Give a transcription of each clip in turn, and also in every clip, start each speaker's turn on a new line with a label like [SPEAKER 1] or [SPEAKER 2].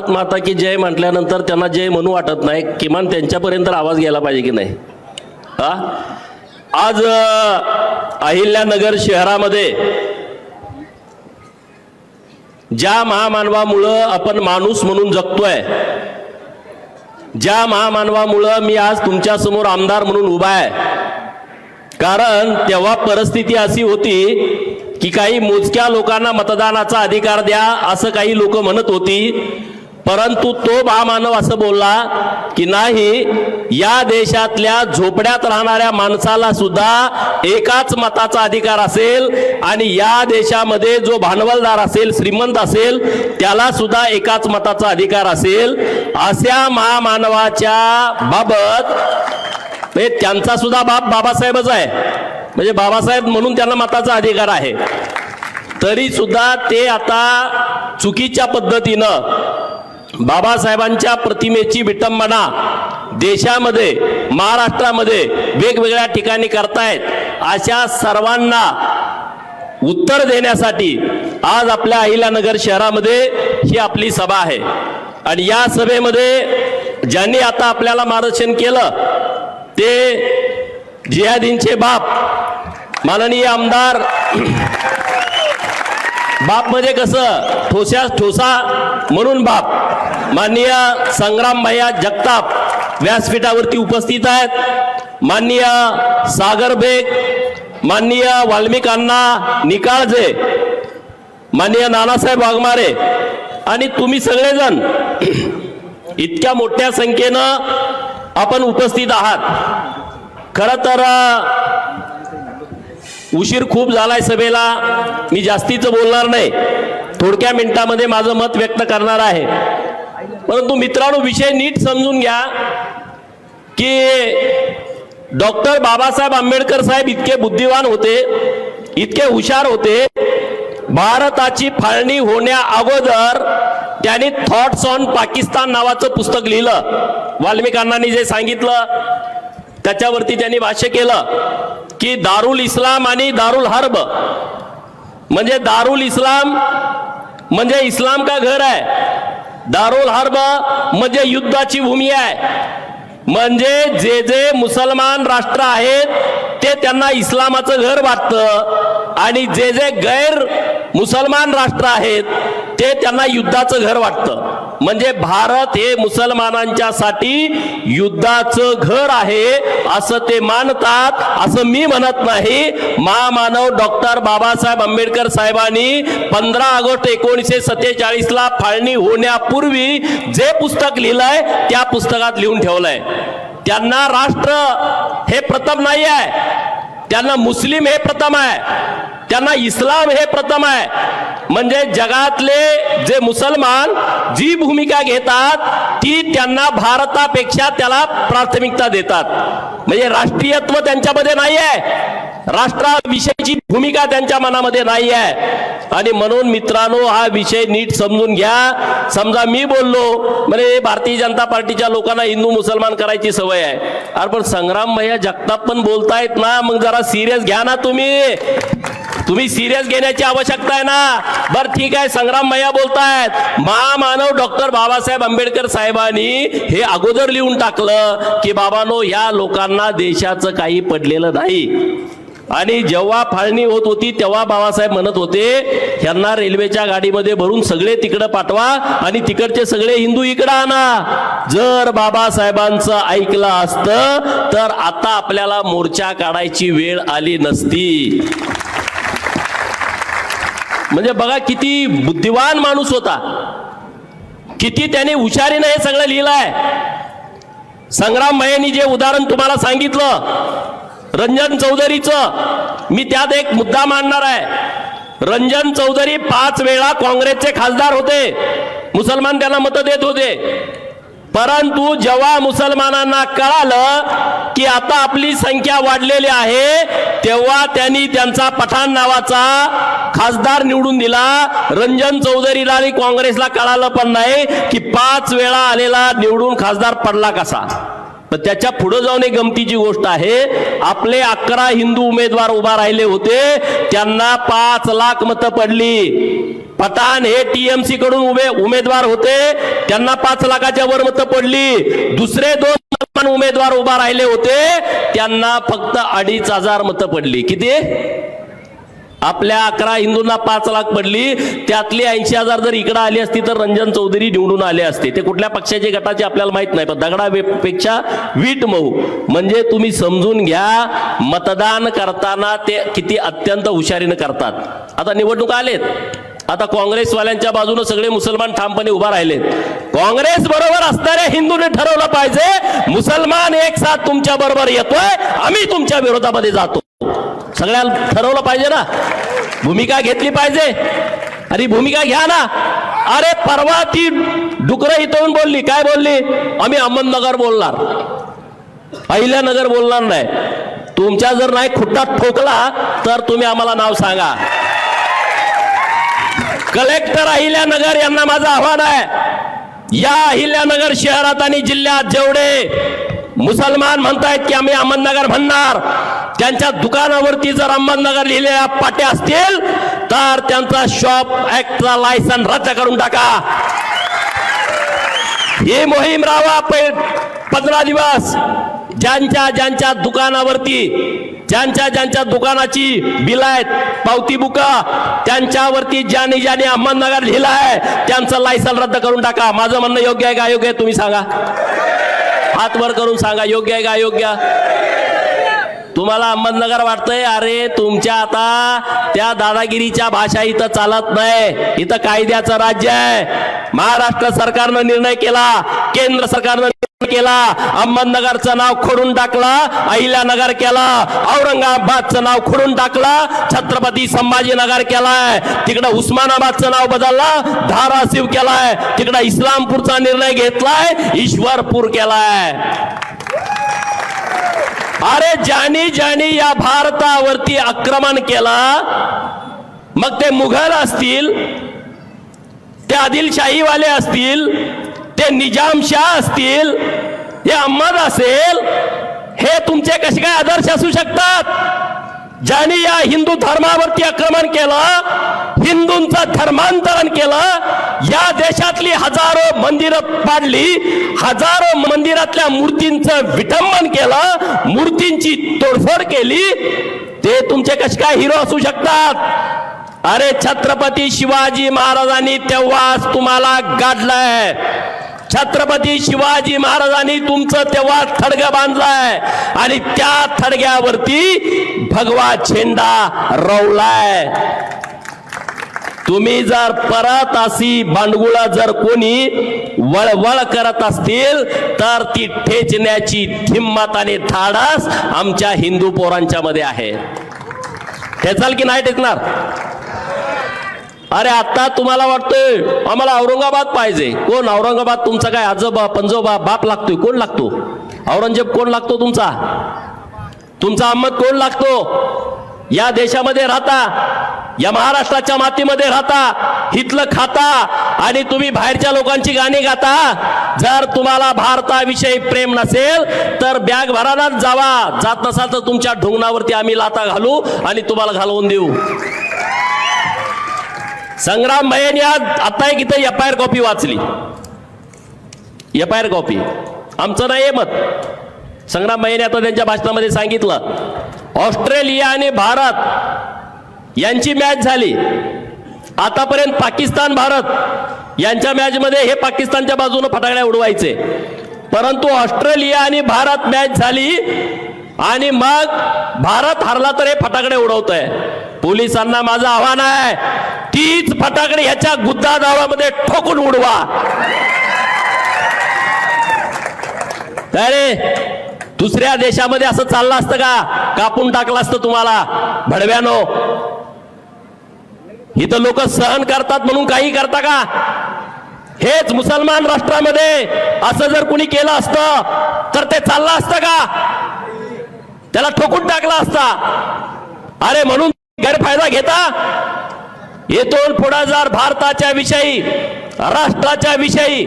[SPEAKER 1] भारत माता की जय म्हटल्यानंतर त्यांना जय म्हणू वाटत नाही, किमान त्यांच्यापर्यंत आवाज गेला पाहिजे की नाही? आज अहिल्यानगर शहरामध्ये ज्या महामानवामुळं आपण माणूस म्हणून जगतोय, ज्या महामानवामुळं मी आज तुमच्या समोर आमदार म्हणून उभा आहे, कारण तेव्हा परिस्थिती अशी होती की काही मोजक्या लोकांना मतदानाचा अधिकार द्या असं काही लोक म्हणत होती, परंतु तो महामानव असं बोलला की नाही, या देशातल्या झोपड्यात राहणाऱ्या माणसाला सुद्धा एकाच मताचा अधिकार असेल आणि या देशामध्ये जो भांडवलदार असेल, श्रीमंत असेल, त्याला सुद्धा एकाच मताचा अधिकार असेल. अशा महामानवाच्या बाबत त्यांचा सुद्धा बाप बाबासाहेबच आहे, म्हणजे बाबासाहेब म्हणून त्यांना मताचा अधिकार आहे. तरी सुद्धा ते आता चुकीच्या पद्धतीनं बाबासाहेबांच्या प्रतिमेची विटंबना देशामध्ये, महाराष्ट्रामध्ये वेगवेगळ्या ठिकाणी करतायत. अशा सर्वांना उत्तर देण्यासाठी आज आपल्या अहिल्यानगर शहरामध्ये ही आपली सभा आहे. आणि या सभेमध्ये ज्यांनी आता आपल्याला मार्गदर्शन केलं ते जिहादींचे बाप माननीय आमदार, बाप म्हणजे कसं ठोसा म्हणून बाप, माननीय संग्राम भैया जगताप व्यासपीठावरती उपस्थित आहेत. माननीय सागर बेग, माननीय वाल्मिक अण्णा निकाळजे, माननीय नानासाहेब वाघमारे आणि तुम्ही सगळेजण इतक्या मोठ्या संख्येनं आपण उपस्थित आहात. खरं तर उशीर खूप झालाय सभेला, मी जास्तीचं बोलणार नाही, थोडक्या मिनिटामध्ये माझं मत व्यक्त करणार आहे. परंतु मित्रांनो, विषय नीट समजून घ्या की डॉक्टर बाबासाहेब आंबेडकर साहेब इतके बुद्धिवान होते, इतके हुशार होते. भारताची फाळणी होण्या अगोदर त्यांनी थॉट्स ऑन पाकिस्तान नावाचं पुस्तक लिहिलं. वाल्मिक अण्णांनी जे सांगितलं त्याच्यावरती त्यांनी भाष्य केलं की दारुल इस्लाम आणि दारुल हर्ब, म्हणजे दारुल इस्लाम म्हणजे इस्लाम का घर आहे, दारुल हर्ब म्हणजे युद्धाची भूमी आहे. म्हणजे जे जे मुसलमान राष्ट्र आहेत ते त्यांना इस्लामाचं घर वाटतं आणि जे जे गैर मुसलमान राष्ट्र आहेत ते त्यांना युद्धाचं घर वाटतं. म्हणजे भारत हे मुसलमानांच्यासाठी युद्धाचं घर आहे असं ते मानतात, असं मी म्हणत नाही. महामानव डॉक्टर बाबासाहेब आंबेडकर साहेबांनी 15 ऑगस्ट 1947 ला फाळणी होण्यापूर्वी जे पुस्तक लिहिलंय त्या पुस्तकात लिहून ठेवलंय. त्यांना राष्ट्र हे प्रथम नाही आहे, त्यांना मुस्लिम हे प्रथम आहे, त्यांना इस्लाम हे प्रथम आहे. म्हणजे जगातले जे मुसलमान जी भूमिका घेतात ती त्यांना भारतापेक्षा त्याला प्राथमिकता देतात. म्हणजे राष्ट्रीयत्व त्यांच्यामध्ये नाही आहे, राष्ट्राविषयीची भूमिका त्यांच्या मनामध्ये नाही आहे. आणि म्हणून मित्रांनो, हा विषय नीट समजून घ्या. समजा मी बोललो म्हणजे भारतीय जनता पार्टीच्या लोकांना हिंदू मुसलमान करायची सवय आहे, अरे पण संग्राम भैया जगताप पण बोलतायत ना, मग जरा सिरियस घ्या ना. तुम्ही सिरियस घेण्याची आवश्यकता आहे ना. बरं ठीक आहे, संग्राम भैया बोलतायत, महामानव डॉक्टर बाबासाहेब आंबेडकर साहेबांनी हे अगोदर लिहून टाकलं की बाबांनो, या लोकांना देशाचं काही पडलेलं नाही. आणि जेव्हा फाळणी होत होती तेव्हा बाबासाहेब म्हणत होते यांना रेल्वेच्या गाडीमध्ये भरून सगळे तिकडे पाठवा आणि तिकडचे सगळे हिंदू इकडे आणा. जर बाबासाहेबांचं ऐकलं असतं तर आता आपल्याला मोर्चा काढायची वेळ आली नसती. म्हणजे बघा किती बुद्धिवान माणूस होता, किती त्याने हुशारीने हे सगळं लिहिलंय. संग्राम भैयांनी जे उदाहरण तुम्हाला सांगितलं रंजन चौधरीचं, मी त्यात एक मुद्दा मांडणार आहे. रंजन चौधरी 5 वेळा काँग्रेसचे खासदार होते, मुसलमान त्यांना मतं देत होते. परंतु जेव्हा मुसलमानांना कळालं की आता आपली संख्या वाढलेली आहे तेव्हा त्यांनी त्यांचा पठाण नावाचा खासदार निवडून दिला. रंजन चौधरीला आणि काँग्रेसला कळालं पण नाही की 5 वेळा आलेला निवडून खासदार पडला कसा. पण त्याच्या पुढे जाऊन एक गमतीची गोष्ट आहे, आपले 11 हिंदू उमेदवार उभा राहिले होते, त्यांना 5 लाख मतं पडली. पठाण हे टीएमसी कडून उमेदवार होते, त्यांना 5 लाखाच्या वर मतं पडली. दुसरे 2 मुसलमान उमेदवार उभा राहिले होते, त्यांना फक्त 2,500 मतं पडली. किती? आपल्या 11 हिंदूंना 5 लाख पडली, त्यातली 80,000 जर इकडे आली असती तर रंजन चौधरी निवडून आले असते. ते कुठल्या पक्षाचे गटाचे आपल्याला माहित नाही, पण दगडापेक्षा वीट मऊ. म्हणजे तुम्ही समजून घ्या, मतदान करताना ते किती अत्यंत हुशारीने करतात. आता निवडणूक आलेत, आता काँग्रेसवाल्यांच्या बाजूने सगळे मुसलमान ठामपणे उभा राहिलेत. काँग्रेस बरोबर असणाऱ्या हिंदूने ठरवलं पाहिजे, मुसलमान एक साथ तुमच्या बरोबर येतोय, आम्ही तुमच्या विरोधामध्ये जातो. सगळ्यांना ठरवलं पाहिजे ना, भूमिका घेतली पाहिजे. अरे भूमिका घ्या ना. अरे परवा ती डुकरं इथं येऊन बोलली, काय बोलली? आम्ही अहमदनगर बोलणार, अहिल्यानगर बोलणार नाही. तुमच्या जर नाही खुट्टा ठोकला तर तुम्ही आम्हाला नाव सांगा. कलेक्टर अहिल्यानगर यांना माझं आव्हान आहे, या अहिल्यानगर शहरात आणि जिल्ह्यात जेवढे मुसलमान म्हणतायत की आम्ही अहमदनगर म्हणणार, त्यांच्या दुकानावरती जर अहमदनगर लिहिलेल्या पाट्या असतील तर त्यांचा शॉप ऍक्टचा लायसन रद्द करून टाका. ही मोहीम राहा 15 दिवस. ज्यांच्या दुकानावरती, ज्यांच्या दुकानाची बिल आहेत, पावती बुका, त्यांच्यावरती ज्याने अहमदनगर लिहिलं आहे त्यांचं लायसन रद्द करून टाका. माझं म्हणणं योग्य आहे का अयोग्य आहे? तुम्ही सांगा, हात वर करून सांगा, योग्य आहे का अयोग्य? तुम्हाला अहमदनगर वाटतंय? अरे तुमच्या आता त्या दादागिरीच्या भाषा इथं चालत नाही. इथं कायद्याचं राज्य आहे. महाराष्ट्र सरकारनं निर्णय केला, केंद्र सरकारनं निर्णय केला, अहमदनगरचं नाव खोडून टाकलं, अहिल्यानगर केलं, औरंगाबादचं नाव खोडून टाकलं, छत्रपती संभाजीनगर केलाय, तिकडं उस्मानाबादचं नाव बदललं, धाराशिव केलाय, तिकडं इस्लामपूरचा निर्णय घेतलाय, ईश्वरपूर केलाय. अरे ज्यांनी या भारतावरती आक्रमण केलं, मग ते मुघल असतील, ते आदिलशाहीवाले असतील, ते निजामशाह असतील, हे अहमद असेल, हे तुमचे कसे काय आदर्श असू शकतात? ज्यांनी या हिंदू धर्मावरती आक्रमण केलं, हिंदूंचं धर्मांतरण केलं, या देशातली हजारो मंदिरं पाडली, हजारो मंदिरातल्या मूर्तींचं विटंबन केलं, मूर्तींची तोडफोड केली, ते तुमचे कसे काय हिरो असू शकतात? अरे छत्रपती शिवाजी महाराजांनी तेव्हाच तुम्हाला गाडलंय. छत्रपती शिवाजी महाराजांनी तुमचं तेव्हा थडगं बांधलाय आणि त्या थडग्यावरती भगवा झेंडा रोवलाय. तुम्ही जर परत अशी भांडगुळा जर कोणी वळवळ करत असतील तर ती ठेचण्याची हिम्मत आणि धाडस आमच्या हिंदू पोरांच्या मध्ये आहे. ठेचाल की नाही ठेचणार? अरे आता तुम्हाला वाटतंय आम्हाला औरंगाबाद पाहिजे. कोण औरंगाबाद? तुमचा काय आजोबा पंजोबा बाप लागतोय? कोण लागतो? औरंगजेब कोण लागतो? तुमचा अहमद कोण लागतो? या देशामध्ये राहता, या महाराष्ट्राच्या मातीमध्ये राहता, हितलं खाता आणि तुम्ही बाहेरच्या लोकांची गाणी गाता. जर तुम्हाला भारताविषयी प्रेम नसेल तर बॅग भरानाच जावा. जात नसाल तर तुमच्या ढुंगणावरती आम्ही लाता घालू आणि तुम्हाला घालवून देऊ. संग्राम भैयांनी आता एक इथं एफआयआर कॉपी वाचली. एफआयआर कॉपी आमचं नाही मत. संग्राम भैयांनी आता त्यांच्या भाषणामध्ये सांगितलं, ऑस्ट्रेलिया आणि भारत यांची मॅच झाली. आतापर्यंत पाकिस्तान भारत यांच्या मॅच मध्ये हे पाकिस्तानच्या बाजूने फटाकड्या उडवायचे, परंतु ऑस्ट्रेलिया आणि भारत मॅच झाली आणि मग भारत हरला तर हे फटाकडे उडवतोय. पोलिसांना माझं आव्हान आहे, तीच फटाकडे ह्याच्या गुद्दा दावामध्ये ठोकून उडवा. अरे दुसऱ्या देशामध्ये असं चाललं असतं का? कापून टाकलं असतं तुम्हाला भडव्यानो. इथं लोक सहन करतात म्हणून काही करता का? हेच मुसलमान राष्ट्रामध्ये असं जर कुणी केलं असतं तर ते चाललं असतं का? त्याला ठोकून टाकला असता. अरे म्हणून गैरफायदा घेता. येथून पुढे जर भारताच्या विषयी, राष्ट्राच्या विषयी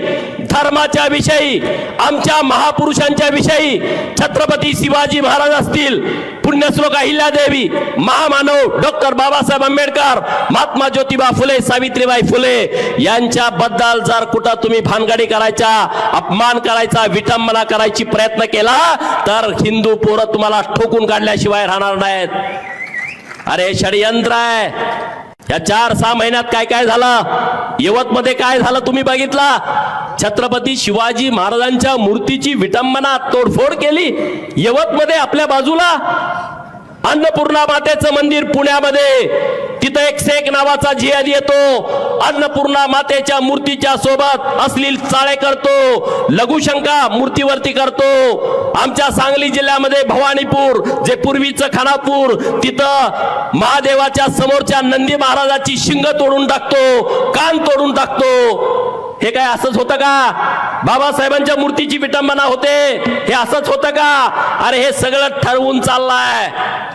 [SPEAKER 1] धर्माच्या विषयी, आमच्या महापुरुषांच्या विषयी, छत्रपती शिवाजी महाराज असतील, पुण्यश्लोक अहिल्यादेवी, महामानव डॉक्टर बाबासाहेब आंबेडकर, महात्मा ज्योतिबा फुले, सावित्रीबाई फुले यांच्याबद्दल जर कुठं तुम्ही भानगडी करायचा, अपमान करायचा, विटंबना करायची प्रयत्न केला तर हिंदू पोरं तुम्हाला ठोकून काढल्याशिवाय राहणार नाहीत. अरे षडयंत्र आहे. या 4-6 महिन्यात काय काय झालं, यवतमध्ये काय झालं तुम्ही बघितला. छत्रपती शिवाजी महाराजांच्या मूर्तीची विटंबना, तोडफोड केली यवतमध्ये. आपल्या बाजूला अन्नपूर्णा मातेचं मंदिर पुण्यामध्ये, तिथं एक शेख नावाचा जिहाद येतो, अन्नपूर्णा मातेच्या मूर्तीच्या सोबत अश्लील चाळे करतो, लघुशंका मूर्तीवरती करतो. आमच्या सांगली जिल्ह्यामध्ये भवानीपूर, जे पूर्वीचं खानापूर, तिथं महादेवाच्या समोरच्या नंदी महाराजाची शिंग तोडून टाकतो, कान तोडून टाकतो. हे काय असंच होतं का? बाबासाहेबांच्या मूर्तीची विटंबना होते, हे असंच होतं का? अरे हे सगळं ठरवून चाललंय.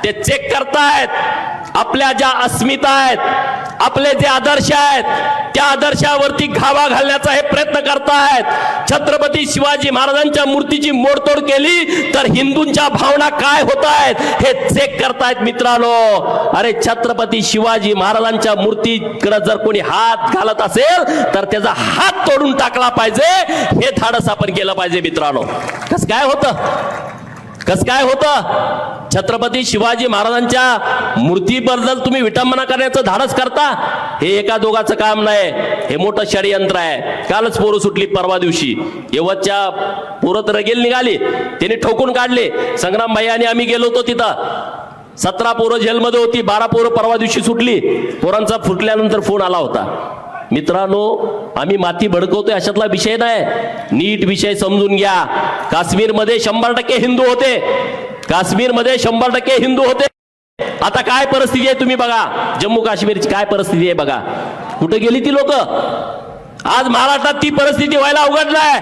[SPEAKER 1] ते चेक करतायत आपल्या ज्या अस्मिता आहेत, आपले जे आदर्श आहेत, त्या आदर्शावरती घावा घालण्याचा हे प्रयत्न करतायत. छत्रपती शिवाजी महाराजांच्या मूर्तीची मोडतोड केली तर हिंदूंच्या भावना काय होत आहेत हे चेक करतायत मित्रांनो. अरे छत्रपती शिवाजी महाराजांच्या मूर्तीकडे जर कोणी हात घालत असेल तर त्याचा हात तोडून टाकला पाहिजे. हे धाडस आपण केलं पाहिजे मित्रांनो. कस काय होतं? छत्रपती शिवाजी महाराजांच्या मूर्तीबद्दल तुम्ही विटंबना करण्याचं धाडस करता. हे एका दोघाचं काम नाही, हे मोठं षडयंत्र आहे. कालच पोरं सुटली, परवा दिवशी यवतच्या पोरं तर रगेल निघाली, त्यांनी ठोकून काढले. संग्राम भाई आणि आम्ही गेलो होतो तिथं. 17 पोरं जेलमध्ये होती, 12 पोरं परवा दिवशी सुटली. पोरांचा फुटल्यानंतर फोन आला होता. मित्रांनो, आम्ही माती भडकवतोय अशातला विषय नाही. नीट विषय समजून घ्या. काश्मीरमध्ये 100% हिंदू होते. काश्मीरमध्ये 100% हिंदू होते. आता काय परिस्थिती आहे तुम्ही बघा. जम्मू काश्मीरची काय परिस्थिती आहे बघा. कुठे गेली ती लोक? आज महाराष्ट्रात ती परिस्थिती व्हायला उघडलाय.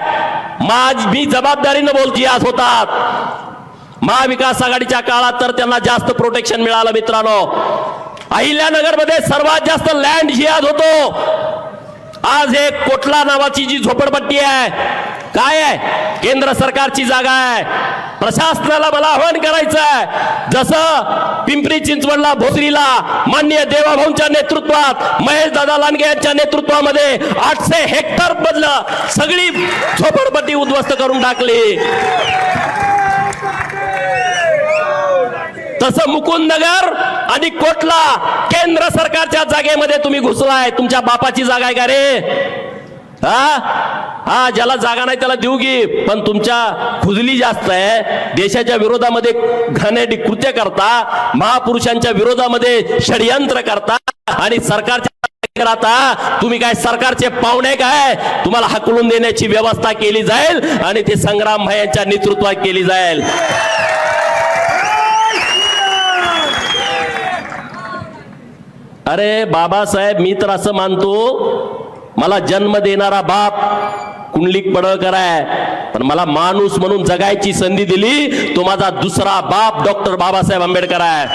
[SPEAKER 1] मी जबाबदारीनं बोलती आज होतात. महाविकास आघाडीच्या काळात तर त्यांना जास्त प्रोटेक्शन मिळालं मित्रांनो. अहिल्यानगर मध्ये सर्वात जास्त लँड जिहाद होतो. आज एक कोटला नावाची जी झोपडपट्टी आहे, काय आहे? केंद्र सरकारची जागा आहे. प्रशासनाला मला आवाहन करायचं आहे, जसं पिंपरी चिंचवडला भोसरीला माननीय देवाभाऊंच्या नेतृत्वात, महेश दादा लांडगे यांच्या नेतृत्वामध्ये 800 हेक्टर मधलं सगळी झोपडपट्टी उद्ध्वस्त करून टाकली. तसं मुकुंदनगर आणि कोटला केंद्र सरकारच्या जागेमध्ये तुम्ही घुसलाय. तुमच्या बापाची जागा आहे का रे? हा ज्याला जागा नाही त्याला देऊ की, पण तुमच्या खुजली जास्त आहे. देशाच्या विरोधामध्ये घाणेरडी कृत्य करता, महापुरुषांच्या विरोधामध्ये षडयंत्र करता आणि सरकारच्या राहता. तुम्ही काय सरकारचे पाहुणे काय? तुम्हाला हकलून देण्याची व्यवस्था केली जाईल आणि ते संग्राम भाई यांच्या नेतृत्वात केली जाईल. अरे बाबासाहेब, मी तर असं मानतो, मला जन्म देणारा बाप कुंडलिक पडळकर आहे, पण मला माणूस म्हणून जगायची संधी दिली तो माझा दुसरा बाप डॉक्टर बाबासाहेब आंबेडकर आहे.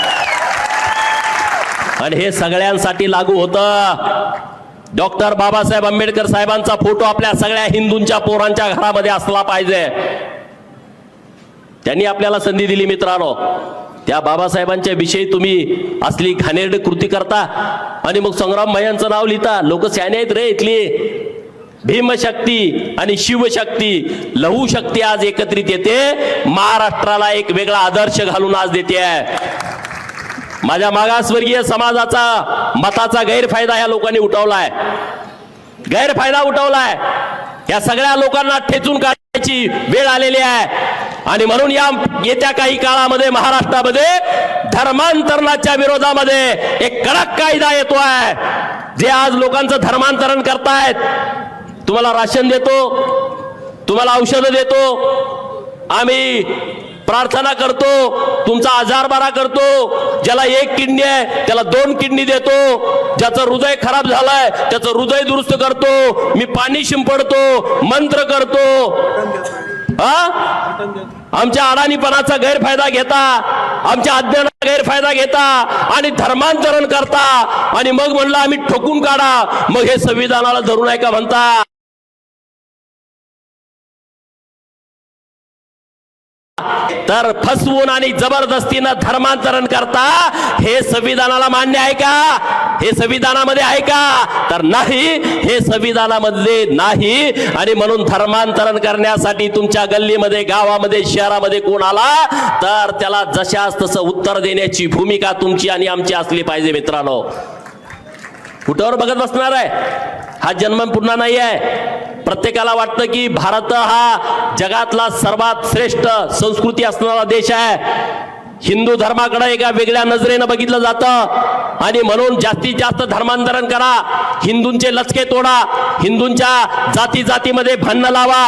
[SPEAKER 1] आणि हे सगळ्यांसाठी लागू होतं. डॉक्टर बाबासाहेब आंबेडकर साहेबांचा फोटो आपल्या सगळ्या हिंदूंच्या पोरांच्या घरामध्ये असला पाहिजे. त्यांनी आपल्याला संधी दिली मित्रांनो. त्या बाबासाहेबांच्या विषयी तुम्ही असली घाणेरडी कृती करता आणि मग संग्राम भाईंचं नाव लिहिता. लोक शहाणे आहेत रे इथली. भीमशक्ती आणि शिवशक्ती, लहूशक्ती आज एकत्रित येते. महाराष्ट्राला एक वेगळा आदर्श घालून आज देते आहे. माझ्या मागासवर्गीय समाजाचा मताचा गैरफायदा ह्या लोकांनी उठवलाय. गैरफायदा उठवलाय. या सगळ्या लोकांना ठेचून काढण्याची वेळ आलेली आहे. आणि म्हणून या येत्या काही काळामध्ये महाराष्ट्रामध्ये धर्मांतरणाच्या विरोधामध्ये एक कडक कायदा येतोय. जे आज लोकांचं धर्मांतरण करतायत, तुम्हाला राशन देतो, तुम्हाला औषधं देतो, आम्ही प्रार्थना करतो, तुमचा आजार बरा करतो, ज्याला 1 किडनी आहे त्याला 2 किडनी देतो, ज्याचं हृदय खराब झालंय त्याचं हृदय दुरुस्त करतो, मी पाणी शिंपडतो, मंत्र करतो. आमच्या अडाणीपणाचा गैरफायदा घेता, आमच्या अज्ञानाचा गैरफायदा घेता आणि धर्मांतरण करता आणि मग म्हणलं आम्ही ठोकून काढा. मग हे संविधानाला धरून आहे का म्हणता? तर फसवून आणि जबरदस्तीनं धर्मांतरण करता हे संविधानाला मान्य आहे का? हे संविधानामध्ये आहे का? तर नाही, हे संविधानामध्ये नाही. आणि म्हणून धर्मांतरण करण्यासाठी तुमच्या गल्लीमध्ये, गावामध्ये, शहरामध्ये कोण आला तर त्याला जशास तसं उत्तर देण्याची भूमिका तुमची आणि आमची असली पाहिजे. मित्रांनो, कुठवर बघत बसणार आहे? हा जन्म पुन्हा नाही आहे. प्रत्येकाला वाटतं की भारत हा जगातला सर्वात श्रेष्ठ संस्कृती असणारा देश आहे. हिंदू धर्माकडे एका वेगळ्या नजरेनं बघितलं जातं आणि म्हणून जास्तीत जास्त धर्मांतरण करा, हिंदूंचे लचके तोडा, हिंदूंच्या जाती जातीमध्ये भांडणं लावा.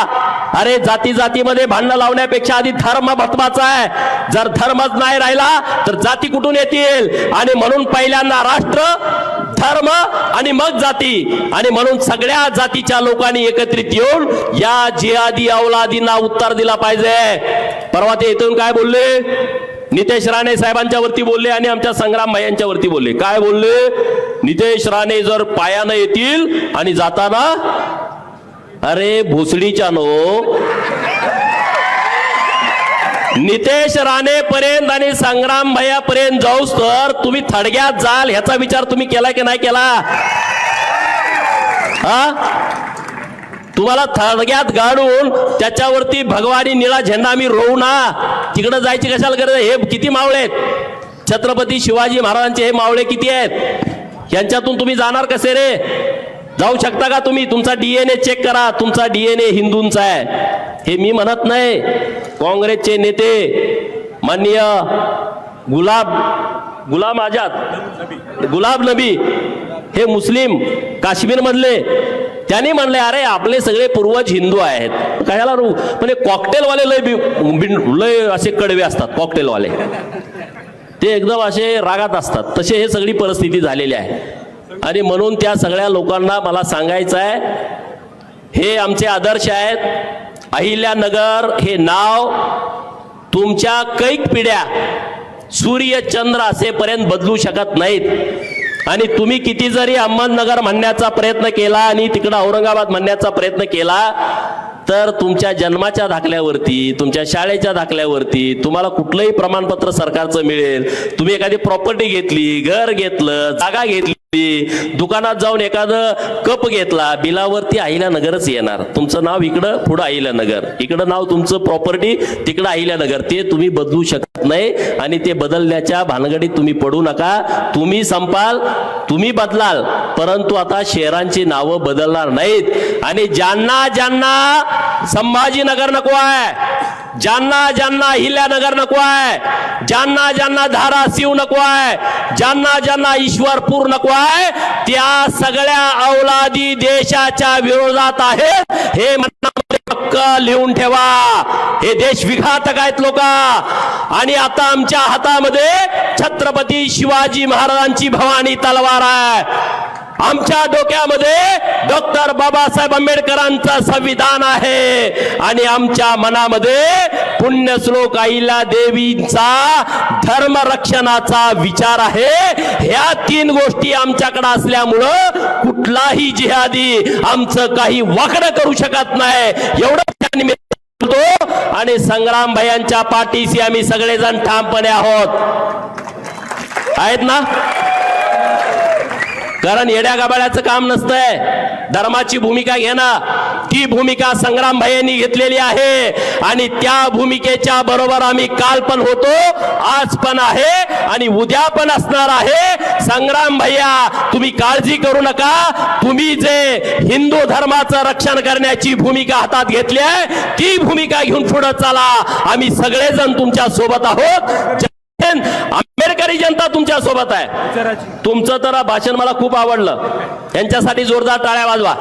[SPEAKER 1] अरे जाती जातीमध्ये भांडणं लावण्यापेक्षा आधी धर्म महत्वाचा आहे. जर धर्मच नाही राहिला तर जाती कुठून येतील? आणि म्हणून पहिल्यांदा राष्ट्र, धर्म आणि मग जाती. आणि म्हणून सगळ्या जातीच्या लोकांनी एकत्रित येऊन या जिहादी अवलादींना उत्तर दिला पाहिजे. परवा ते इथून काय बोलले? नितेश राणे साहेबांच्या वरती बोलले आणि आमच्या संग्राम भाईंच्या वरती बोलले. काय बोलले? नितेश राणे जर पायानं येतील आणि जाताना, अरे भोसडीच्या नो, नितेश राणे पर्यंत आणि संग्राम भैयापर्यंत जाऊस तर तुम्ही थडग्यात जाल ह्याचा विचार तुम्ही केला की नाही केला? हा, तुम्हाला थडग्यात गाडून त्याच्यावरती भगवानी निळा झेंडा आम्ही रोवू ना, तिकडे जायची कशाला गरज? हे किती मावळे आहेत? छत्रपती शिवाजी महाराजांचे हे मावळे किती आहेत? यांच्यातून तुम्ही जाणार कसे रे? जाऊ शकता का तुम्ही? तुमचा डीएनए चेक करा, तुमचा डीएनए हिंदूंचा आहे. हे मी म्हणत नाही. काँग्रेसचे नेते माननीय गुलाम आझाद, गुलाब नबी, हे मुस्लिम काश्मीर मधले, त्यांनी म्हणले अरे आपले सगळे पूर्वज हिंदू आहेत, कशाला रू? पण कॉकटेलवाले लय असे कडवे असतात. कॉकटेलवाले ते एकदम असे रागात असतात. तसे हे सगळी परिस्थिती झालेली आहे. आणि म्हणून त्या सगळ्या लोकांना मला सांगायचं आहे, हे आमचे आदर्श आहेत. अहिल्यानगर हे नाव तुमच्या कैक पिढ्या सूर्य चंद्र असेपर्यंत बदलू शकत नाहीत. आणि तुम्ही किती जरी अहमदनगर म्हणण्याचा प्रयत्न केला आणि तिकडं औरंगाबाद म्हणण्याचा प्रयत्न केला तर तुमच्या जन्माच्या दाखल्यावरती, तुमच्या शाळेच्या दाखल्यावरती तुम्हाला कुठलंही प्रमाणपत्र सरकारचं मिळेल. तुम्ही एखादी प्रॉपर्टी घेतली, घर घेतलं, जागा घेतली, दुकानात जाऊन एखादं कप घेतला, बिलावरती अहिल्यानगरच येणार. तुमचं नाव इकडं, पुढं अहिल्यानगर, इकडं नाव तुमचं प्रॉपर्टी, तिकडं अहिल्यानगर. ते तुम्ही बदलू शकत नाही आणि ते बदलण्याच्या भानगडीत तुम्ही पडू नका. तुम्ही संपाल, तुम्ही बदलाल, परंतु आता शहरांची नावं बदलणार नाहीत. आणि ज्यांना ज्यांना संभाजीनगर नको आहे, ज्यांना ज्यांना अहिल्यानगर नको आहे, ज्यांना ज्यांना धाराशिव नको आहे, ज्यांना ज्यांना ईश्वरपूर नको आहे, त्या सगळ्या अवलादी देशाच्या विरोधात आहेत. हे मनामध्ये पक्का लिहून ठेवा. हे देश विघातक आहेत लोक. आणि आता आमच्या हातामध्ये छत्रपती शिवाजी महाराजांची भवानी तलवार आहे. आमच्या डोक्यामध्ये डॉक्टर बाबासाहेब आंबेडकरांचं संविधान आहे आणि आमच्या मनामध्ये पुण्यश्लोक अहिल्या देवींचा धर्मरक्षणाचा विचार आहे. ह्या तीन गोष्टी आमच्याकडे असल्यामुळं कुठलाही जिहादी आमचं काही वाकडं करू शकत नाही. एवढं मी बोलतो. आणि संग्राम भैयांच्या पाठीशी आम्ही सगळेजण ठामपणे आहोत. आहेत ना? कारण येड्या गाबाळ्याचं काम नसतंय. धर्माची भूमिका घेणं, ती भूमिका संग्राम भाईंनी घेतलेली आहे. आणि त्या भूमिकेच्या बरोबर आम्ही काल पण होतो, आज पण आहे आणि उद्या पण असणार आहे. संग्राम भैया, तुम्ही काळजी करू नका. तुम्ही जे हिंदू धर्माचं रक्षण करण्याची भूमिका हातात घेतली आहे, ती भूमिका घेऊन पुढे चला. आम्ही सगळेजण तुमच्या सोबत आहोत. आंबेडकरी जनता तुमच्या सोबत आहे. तुमचं तर भाषण मला खूप आवडलं. यांच्यासाठी जोरदार टाळ्या वाजवा.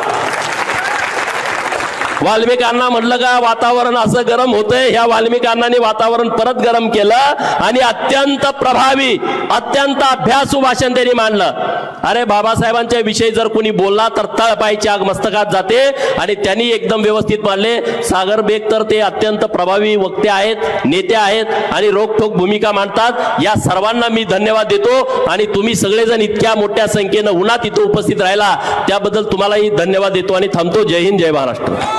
[SPEAKER 1] वाल्मिकांना म्हटलं का वातावरण असं गरम होतंय, ह्या वाल्मिकांनी वातावरण परत गरम केलं आणि अत्यंत प्रभावी, अत्यंत अभ्यासू भाषण त्यांनी मांडलं. अरे बाबासाहेबांच्या विषयी जर कोणी बोलला तर तळपायची आग मस्तकात जाते. आणि त्यांनी एकदम व्यवस्थित मांडले. सागर बेग तर ते अत्यंत प्रभावी वक्ते आहेत, नेते आहेत आणि रोखठोक भूमिका मांडतात. या सर्वांना मी धन्यवाद देतो. आणि तुम्ही सगळेजण इतक्या मोठ्या संख्येनं उन्हात इथं उपस्थित राहिला त्याबद्दल तुम्हालाही धन्यवाद देतो आणि थांबतो. जय हिंद, जय महाराष्ट्र.